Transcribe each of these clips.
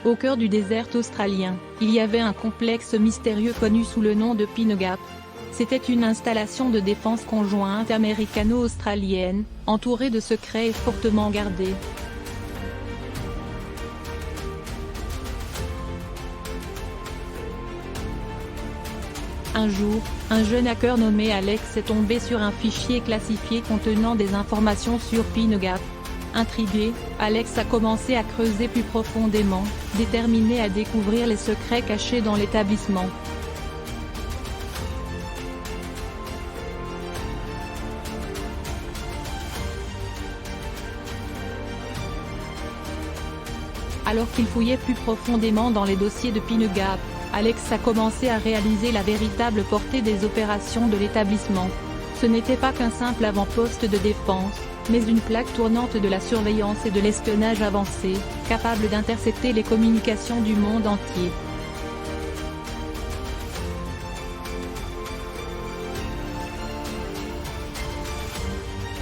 Au cœur du désert australien, il y avait un complexe mystérieux connu sous le nom de Pine Gap. C'était une installation de défense conjointe américano-australienne, entourée de secrets et fortement gardée. Un jour, un jeune hacker nommé Alex est tombé sur un fichier classifié contenant des informations sur Pine Gap. Intrigué, Alex a commencé à creuser plus profondément, déterminé à découvrir les secrets cachés dans l'établissement. Alors qu'il fouillait plus profondément dans les dossiers de Pine Gap, Alex a commencé à réaliser la véritable portée des opérations de l'établissement. Ce n'était pas qu'un simple avant-poste de défense, mais une plaque tournante de la surveillance et de l'espionnage avancé, capable d'intercepter les communications du monde entier.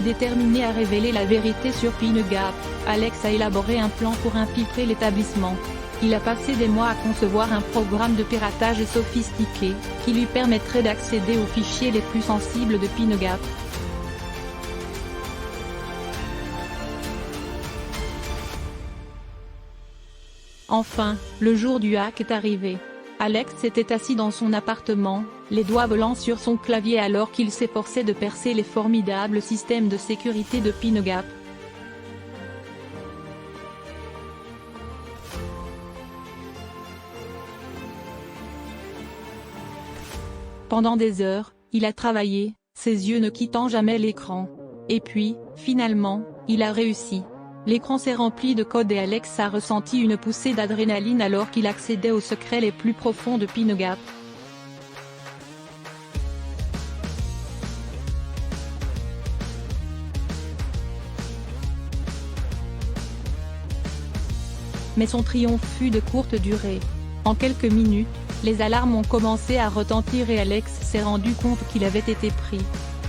Déterminé à révéler la vérité sur Pine Gap, Alex a élaboré un plan pour infiltrer l'établissement. Il a passé des mois à concevoir un programme de piratage sophistiqué, qui lui permettrait d'accéder aux fichiers les plus sensibles de Pine Gap. Enfin, le jour du hack est arrivé. Alex était assis dans son appartement, les doigts volants sur son clavier alors qu'il s'efforçait de percer les formidables systèmes de sécurité de Pine Gap. Pendant des heures, il a travaillé, ses yeux ne quittant jamais l'écran. Et puis, finalement, il a réussi. L'écran s'est rempli de code et Alex a ressenti une poussée d'adrénaline alors qu'il accédait aux secrets les plus profonds de Pine Gap. Mais son triomphe fut de courte durée. En quelques minutes, les alarmes ont commencé à retentir et Alex s'est rendu compte qu'il avait été pris.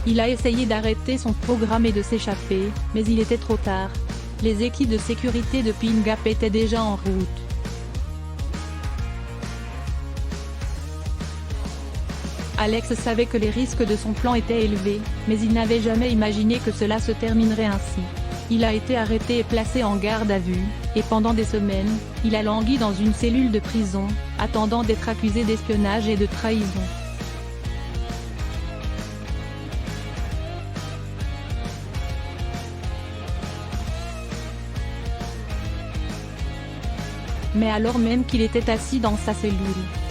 Il a essayé d'arrêter son programme et de s'échapper, mais il était trop tard. Les équipes de sécurité de Pine Gap étaient déjà en route. Alex savait que les risques de son plan étaient élevés, mais il n'avait jamais imaginé que cela se terminerait ainsi. Il a été arrêté et placé en garde à vue, et pendant des semaines, il a langui dans une cellule de prison, attendant d'être accusé d'espionnage et de trahison. Mais alors même qu'il était assis dans sa cellule,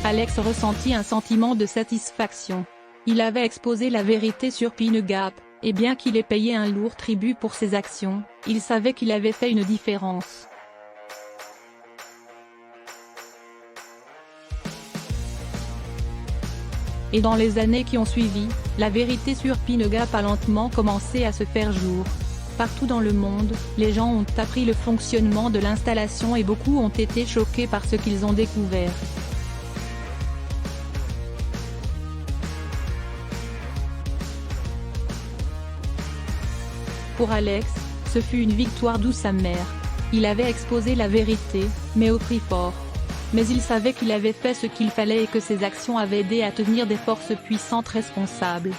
Alex ressentit un sentiment de satisfaction. Il avait exposé la vérité sur Pine Gap, et bien qu'il ait payé un lourd tribut pour ses actions, il savait qu'il avait fait une différence. Et dans les années qui ont suivi, la vérité sur Pine Gap a lentement commencé à se faire jour. Partout dans le monde, les gens ont appris le fonctionnement de l'installation et beaucoup ont été choqués par ce qu'ils ont découvert. Pour Alex, ce fut une victoire douce amère. Il avait exposé la vérité, mais au prix fort. Mais il savait qu'il avait fait ce qu'il fallait et que ses actions avaient aidé à tenir des forces puissantes responsables.